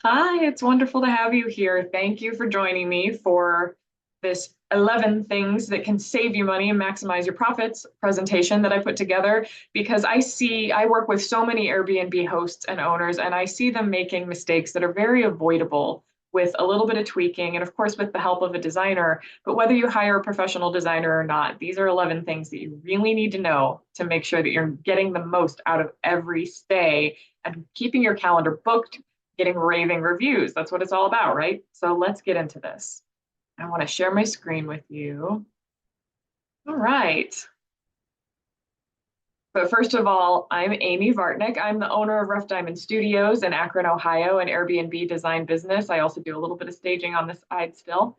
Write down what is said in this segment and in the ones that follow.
Hi, it's wonderful to have you here. Thank you for joining me for this 11 things that can save you money and maximize your profits presentation that I put together because I work with so many Airbnb hosts and owners, and I see them making mistakes that are very avoidable with a little bit of tweaking and, of course, with the help of a designer. But whether you hire a professional designer or not, these are 11 things that you really need to know to make sure that you're getting the most out of every stay and keeping your calendar booked, getting raving reviews. That's what it's all about, right? So let's get into this. I want to share my screen with you. All right. But first of all, I'm Amy Vartnick. I'm the owner of Rough Diamond Studios in Akron, Ohio, an Airbnb design business. I also do a little bit of staging on the side still.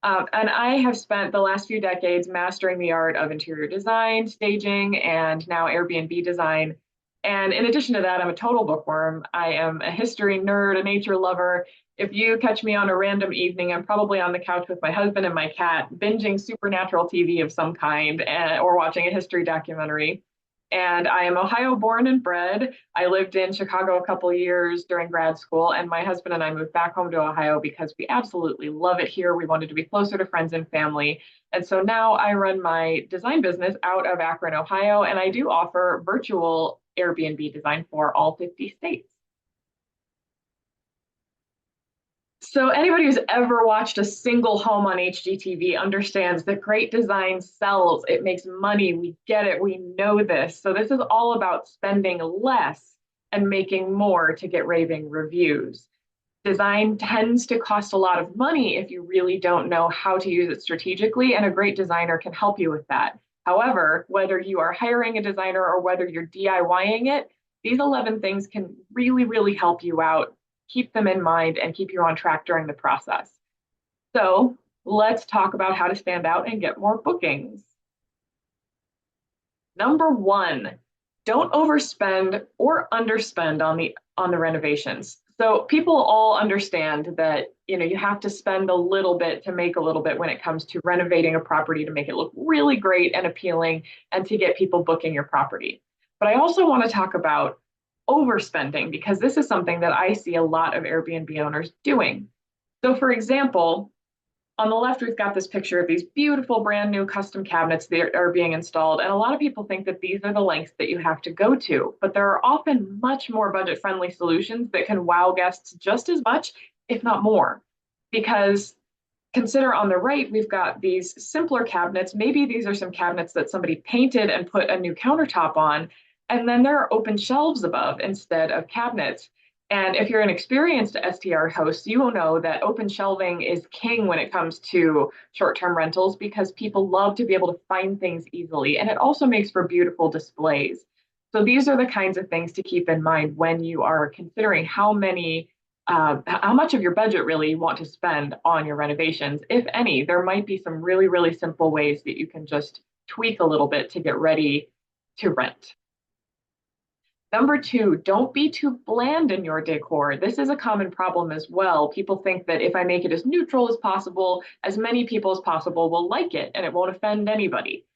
And I have spent the last few decades mastering the art of interior design, staging, and now Airbnb design. And in addition to that, I'm a total bookworm. I am a history nerd, a nature lover. If you catch me on a random evening, I'm probably on the couch with my husband and my cat, binging supernatural TV of some kind, or watching a history documentary. And I am Ohio born and bred. I lived in Chicago a couple of years during grad school, and my husband and I moved back home to Ohio because we absolutely love it here. We wanted to be closer to friends and family. And so now I run my design business out of Akron, Ohio, and I do offer virtual Airbnb design for all 50 states. So anybody who's ever watched a single home on HGTV understands that great design sells. It makes money. We get it. We know this. So this is all about spending less and making more to get raving reviews. Design tends to cost a lot of money if you really don't know how to use it strategically, and a great designer can help you with that. However, whether you are hiring a designer or whether you're DIYing it, these 11 things can really, really help you out. Keep them in mind and keep you on track during the process. So let's talk about how to stand out and get more bookings. Number one, don't overspend or underspend on the renovations. So people all understand that you have to spend a little bit to make a little bit when it comes to renovating a property to make it look really great and appealing and to get people booking your property. But I also want to talk about overspending because this is something that I see a lot of Airbnb owners doing. So for example, on the left, we've got this picture of these beautiful brand new custom cabinets that are being installed. And a lot of people think that these are the lengths that you have to go to, but there are often much more budget friendly solutions that can wow guests just as much, if not more. Because consider on the right, we've got these simpler cabinets. Maybe these are some cabinets that somebody painted and put a new countertop on. And then there are open shelves above instead of cabinets. And if you're an experienced STR host, you will know that open shelving is king when it comes to short-term rentals because people love to be able to find things easily. And it also makes for beautiful displays. So these are the kinds of things to keep in mind when you are considering how much of your budget really you want to spend on your renovations. If any, there might be some really, really simple ways that you can just tweak a little bit to get ready to rent. Number two, don't be too bland in your decor. This is a common problem as well. People think that if I make it as neutral as possible, as many people as possible will like it and it won't offend anybody.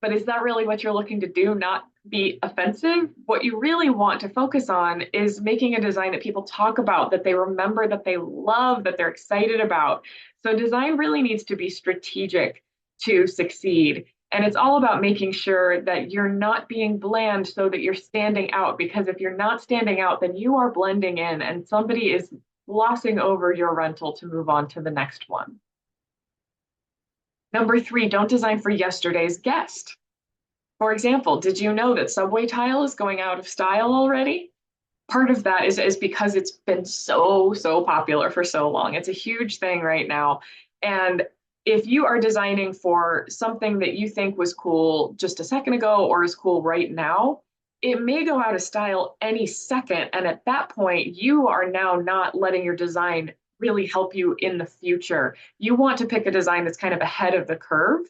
But is that really what you're looking to do? Not be offensive? What you really want to focus on is making a design that people talk about, that they remember, that they love, that they're excited about. So design really needs to be strategic to succeed. And it's all about making sure that you're not being bland so that you're standing out. Because if you're not standing out, then you are blending in and somebody is glossing over your rental to move on to the next one. Number three, don't design for yesterday's guest. For example, did you know that subway tile is going out of style already? Part of that is because it's been so popular for so long. It's a huge thing right now. And if you are designing for something that you think was cool just a second ago or is cool right now, it may go out of style any second. And at that point, you are now not letting your design really help you in the future. You want to pick a design that's kind of ahead of the curve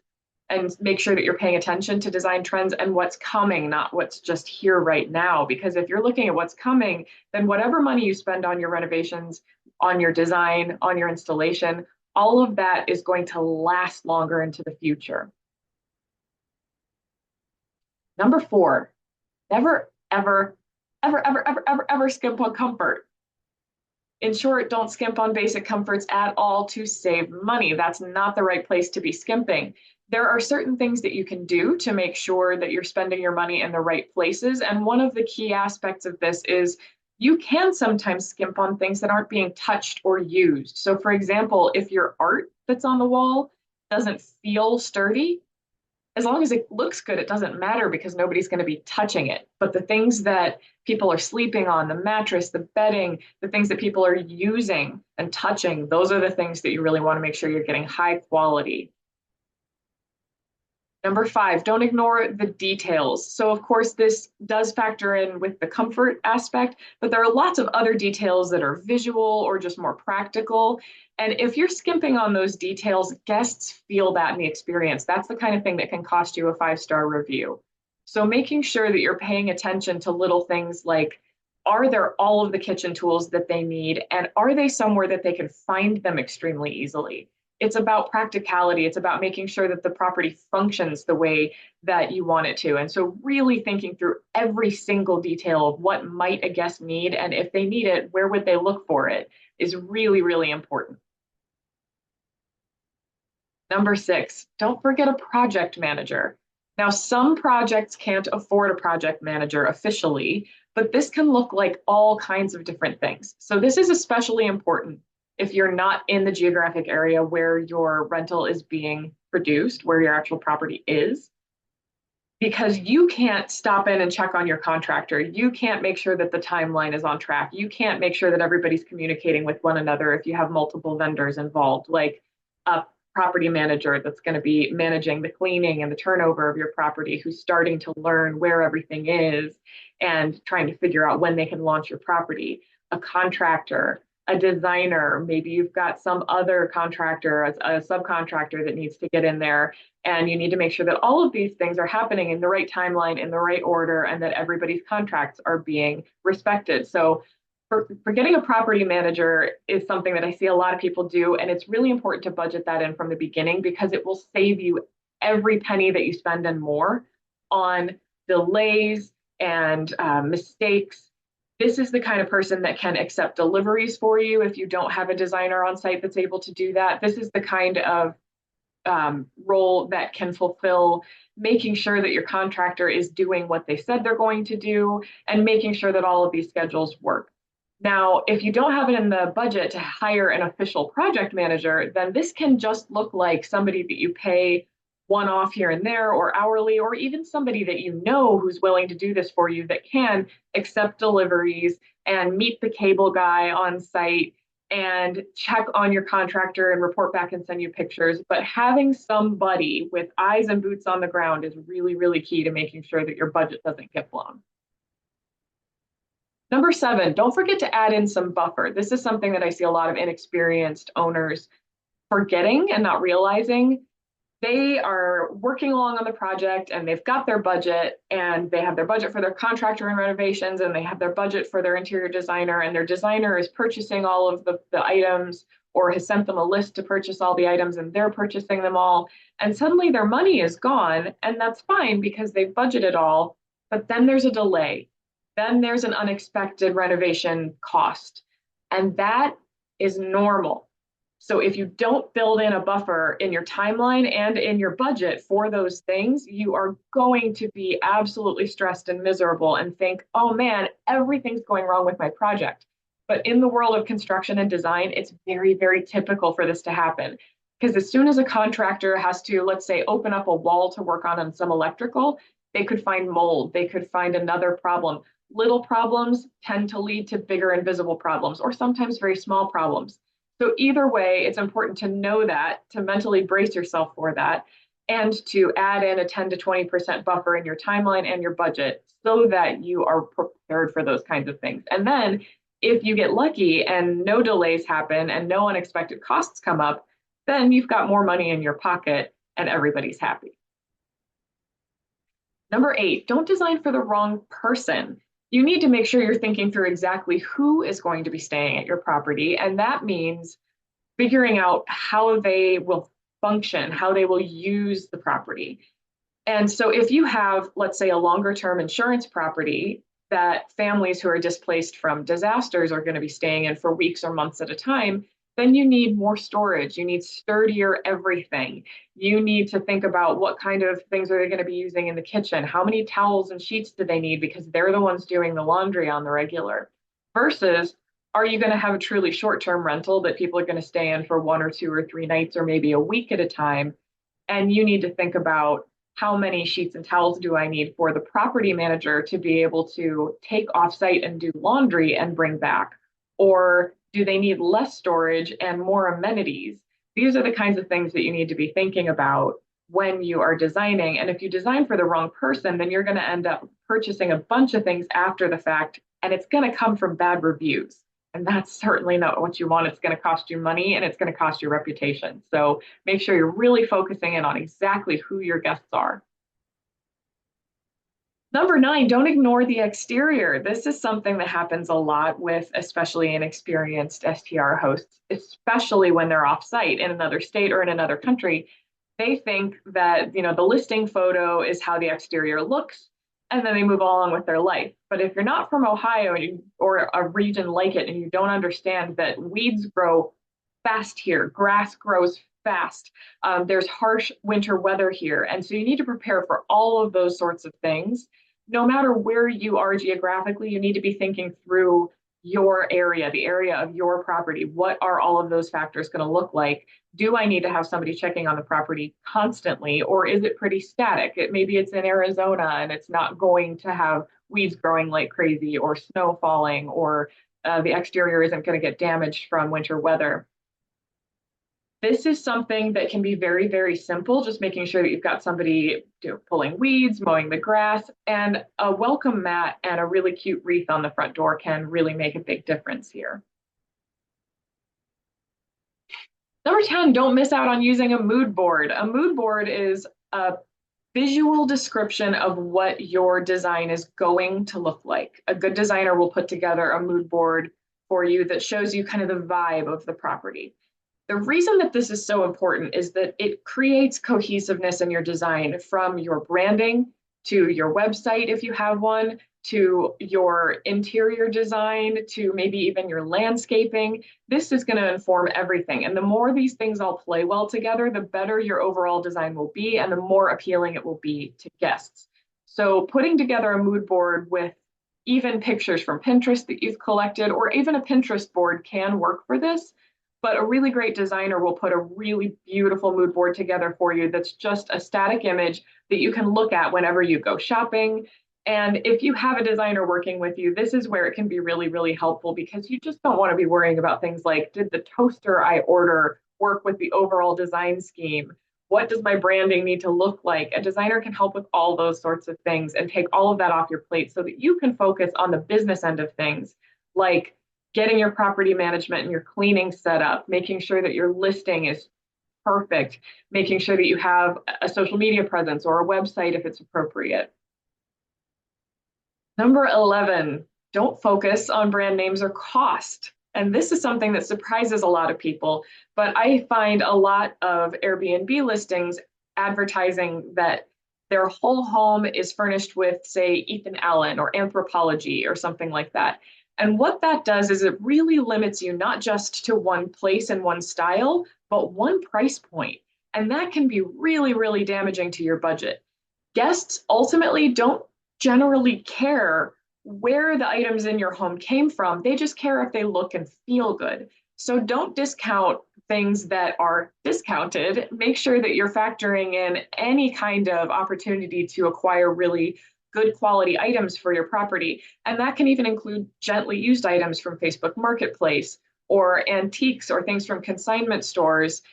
and make sure that you're paying attention to design trends and what's coming, not what's just here right now. Because if you're looking at what's coming, then whatever money you spend on your renovations, on your design, on your installation, all of that is going to last longer into the future. Number four, never, ever, ever skimp on comfort. In short, don't skimp on basic comforts at all to save money. That's not the right place to be skimping. There are certain things that you can do to make sure that you're spending your money in the right places. And one of the key aspects of this is you can sometimes skimp on things that aren't being touched or used. So, for example, if your art that's on the wall doesn't feel sturdy, as long as it looks good, it doesn't matter because nobody's going to be touching it. But the things that people are sleeping on, the mattress, the bedding, the things that people are using and touching, those are the things that you really want to make sure you're getting high quality. Number five, don't ignore the details. So, of course, this does factor in with the comfort aspect, but there are lots of other details that are visual or just more practical. And if you're skimping on those details, guests feel that in the experience. That's the kind of thing that can cost you a five-star review. So, making sure that you're paying attention to little things like, are there all of the kitchen tools that they need? And are they somewhere that they can find them extremely easily? It's about practicality. It's about making sure that the property functions the way that you want it to. And so, really thinking through every single detail of what might a guest need, and if they need it, where would they look for it, is really, really important. Number six, don't forget a project manager. Now, some projects can't afford a project manager officially, but this can look like all kinds of different things. So, this is especially important if you're not in the geographic area where your rental is being produced, where your actual property is, because you can't stop in and check on your contractor. You can't make sure that the timeline is on track. You can't make sure that everybody's communicating with one another if you have multiple vendors involved, like a property manager that's going to be managing the cleaning and the turnover of your property, who's starting to learn where everything is and trying to figure out when they can launch your property. A contractor, a designer, maybe you've got some other contractor, a subcontractor that needs to get in there, and you need to make sure that all of these things are happening in the right timeline, in the right order, and that everybody's contracts are being respected. So for getting a property manager is something that I see a lot of people do, and it's really important to budget that in from the beginning because it will save you every penny that you spend and more on delays and mistakes. This is the kind of person that can accept deliveries for you if you don't have a designer on site that's able to do that. This is the kind of role that can fulfill making sure that your contractor is doing what they said they're going to do and making sure that all of these schedules work. Now, if you don't have it in the budget to hire an official project manager, then this can just look like somebody that you pay one off here and there or hourly, or even somebody that you know who's willing to do this for you that can accept deliveries and meet the cable guy on site and check on your contractor and report back and send you pictures. But having somebody with eyes and boots on the ground is really, really key to making sure that your budget doesn't get blown. Number seven, don't forget to add in some buffer. This is something that I see a lot of inexperienced owners forgetting and not realizing. They are working along on the project and they've got their budget and they have their budget for their contractor and renovations and they have their budget for their interior designer, and their designer is purchasing all of the items or has sent them a list to purchase all the items and they're purchasing them all. And suddenly their money is gone, and that's fine because they've budgeted all, but then there's a delay. Then there's an unexpected renovation cost, and that is normal. So if you don't build in a buffer in your timeline and in your budget for those things, you are going to be absolutely stressed and miserable and think, oh man, everything's going wrong with my project. But in the world of construction and design, it's very, very typical for this to happen. Because as soon as a contractor has to, let's say, open up a wall to work on some electrical, they could find mold, they could find another problem. Little problems tend to lead to bigger invisible problems, or sometimes very small problems. So either way, it's important to know that, to mentally brace yourself for that, and to add in a 10 to 20% buffer in your timeline and your budget so that you are prepared for those kinds of things. And then if you get lucky and no delays happen and no unexpected costs come up, then you've got more money in your pocket and everybody's happy. Number eight, don't design for the wrong person. You need to make sure you're thinking through exactly who is going to be staying at your property. And that means figuring out how they will function, how they will use the property. And so if you have, let's say, a longer term insurance property, that families who are displaced from disasters are going to be staying in for weeks or months at a time, then you need more storage. You need sturdier everything. You need to think about what kind of things are they going to be using in the kitchen? How many towels and sheets do they need? Because they're the ones doing the laundry on the regular. Versus, are you going to have a truly short-term rental that people are going to stay in for 1 or 2 or 3 nights or maybe a week at a time? And you need to think about how many sheets and towels do I need for the property manager to be able to take offsite and do laundry and bring back? Or do they need less storage and more amenities? These are the kinds of things that you need to be thinking about when you are designing. And if you design for the wrong person, then you're going to end up purchasing a bunch of things after the fact, and it's going to come from bad reviews. And that's certainly not what you want. It's going to cost you money and it's going to cost your reputation. So make sure you're really focusing in on exactly who your guests are. Number 9, don't ignore the exterior. This is something that happens a lot with especially inexperienced STR hosts, especially when they're off-site in another state or in another country. They think that, the listing photo is how the exterior looks, and then they move along with their life. But if you're not from Ohio or a region like it and you don't understand that weeds grow fast here, grass grows fast, there's harsh winter weather here. And so you need to prepare for all of those sorts of things. No matter where you are geographically, you need to be thinking through your area, the area of your property. What are all of those factors going to look like? Do I need to have somebody checking on the property constantly, or is it pretty static? Maybe it's in Arizona and it's not going to have weeds growing like crazy or snow falling, or the exterior isn't going to get damaged from winter weather. This is something that can be very, very simple, just making sure that you've got somebody pulling weeds, mowing the grass, and a welcome mat and a really cute wreath on the front door can really make a big difference here. Number 10, don't miss out on using a mood board. A mood board is a visual description of what your design is going to look like. A good designer will put together a mood board for you that shows you kind of the vibe of the property. The reason that this is so important is that it creates cohesiveness in your design, from your branding to your website, if you have one, to your interior design, to maybe even your landscaping. This is going to inform everything. And the more these things all play well together, the better your overall design will be and the more appealing it will be to guests. So putting together a mood board with even pictures from Pinterest that you've collected, or even a Pinterest board, can work for this. But a really great designer will put a really beautiful mood board together for you that's just a static image that you can look at whenever you go shopping. And if you have a designer working with you, this is where it can be really, really helpful, because you just don't want to be worrying about things like, did the toaster I order work with the overall design scheme? What does my branding need to look like? A designer can help with all those sorts of things and take all of that off your plate so that you can focus on the business end of things, like getting your property management and your cleaning set up, making sure that your listing is perfect, making sure that you have a social media presence or a website if it's appropriate. Number 11, don't focus on brand names or cost. And this is something that surprises a lot of people, but I find a lot of Airbnb listings advertising that their whole home is furnished with, say, Ethan Allen or Anthropologie or something like that. And what that does is it really limits you not just to one place and one style, but one price point. And that can be really, really damaging to your budget. Guests ultimately don't generally care where the items in your home came from. They just care if they look and feel good. So don't discount things that are discounted. Make sure that you're factoring in any kind of opportunity to acquire really good quality items for your property. And that can even include gently used items from Facebook Marketplace, or antiques or things from consignment stores.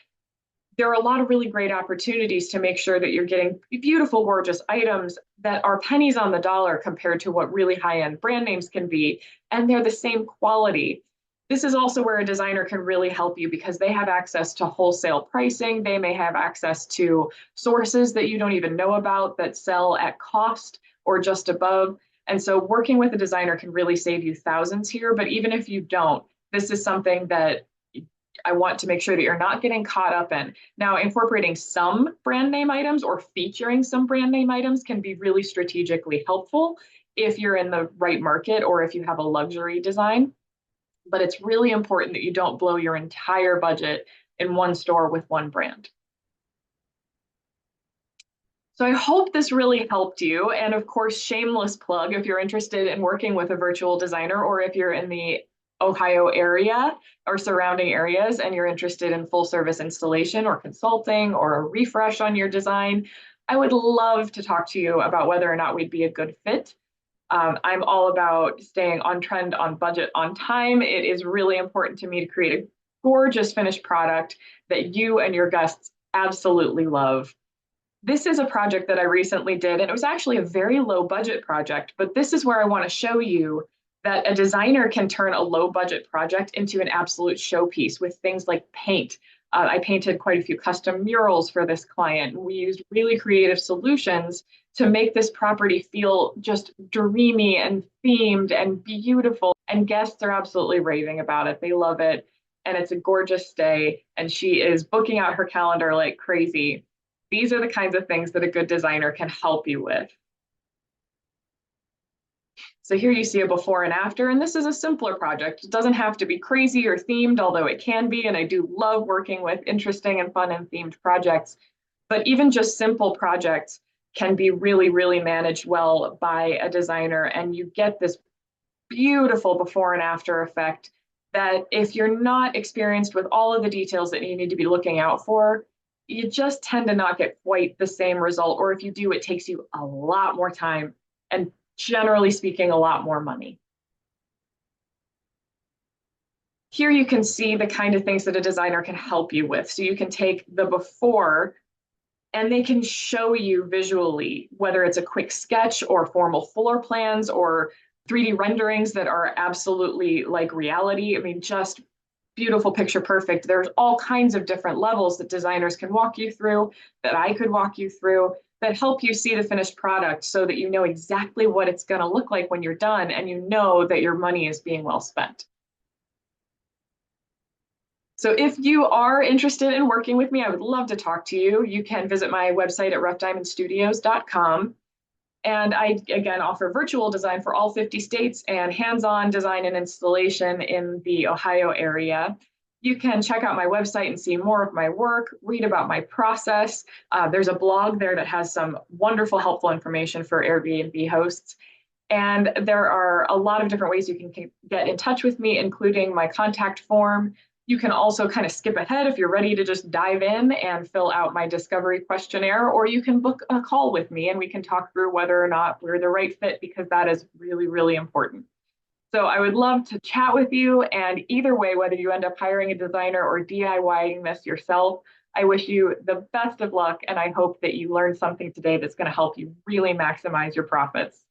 There are a lot of really great opportunities to make sure that you're getting beautiful, gorgeous items that are pennies on the dollar compared to what really high-end brand names can be, and they're the same quality. This is also where a designer can really help you, because they have access to wholesale pricing. They may have access to sources that you don't even know about that sell at cost or just above. And so working with a designer can really save you thousands here. But even if you don't, this is something that I want to make sure that you're not getting caught up in. Now, incorporating some brand name items or featuring some brand name items can be really strategically helpful if you're in the right market or if you have a luxury design. But it's really important that you don't blow your entire budget in one store with one brand. So I hope this really helped you. And of course, shameless plug if you're interested in working with a virtual designer or if you're in the Ohio area or surrounding areas and you're interested in full service installation or consulting or a refresh on your design, I would love to talk to you about whether or not we'd be a good fit. I'm all about staying on trend, on budget, on time. It is really important to me to create a gorgeous finished product that you and your guests absolutely love. This is a project that I recently did, and it was actually a very low budget project, but this is where I want to show you that a designer can turn a low budget project into an absolute showpiece with things like paint. I painted quite a few custom murals for this client. We used really creative solutions to make this property feel just dreamy and themed and beautiful. And guests are absolutely raving about it. They love it. And it's a gorgeous stay. And she is booking out her calendar like crazy. These are the kinds of things that a good designer can help you with. So here you see a before and after, and this is a simpler project. It doesn't have to be crazy or themed, although it can be, and I do love working with interesting and fun and themed projects. But even just simple projects can be really, really managed well by a designer, and you get this beautiful before and after effect that if you're not experienced with all of the details that you need to be looking out for, you just tend to not get quite the same result. Or if you do, it takes you a lot more time and generally speaking, a lot more money. Here you can see the kind of things that a designer can help you with. So you can take the before and they can show you visually, whether it's a quick sketch or formal floor plans or 3D renderings that are absolutely like reality. I mean, just beautiful, picture perfect. There's all kinds of different levels that designers can walk you through, that I could walk you through, that help you see the finished product so that you know exactly what it's going to look like when you're done and you know that your money is being well spent. So if you are interested in working with me, I would love to talk to you. You can visit my website at roughdiamondstudios.com. And I, again, offer virtual design for all 50 states and hands-on design and installation in the Ohio area. You can check out my website and see more of my work, read about my process. There's a blog there that has some wonderful, helpful information for Airbnb hosts. And there are a lot of different ways you can get in touch with me, including my contact form. You can also kind of skip ahead if you're ready to just dive in and fill out my discovery questionnaire, or you can book a call with me and we can talk through whether or not we're the right fit, because that is really, really important. So I would love to chat with you. And either way, whether you end up hiring a designer or DIYing this yourself, I wish you the best of luck. And I hope that you learned something today that's going to help you really maximize your profits.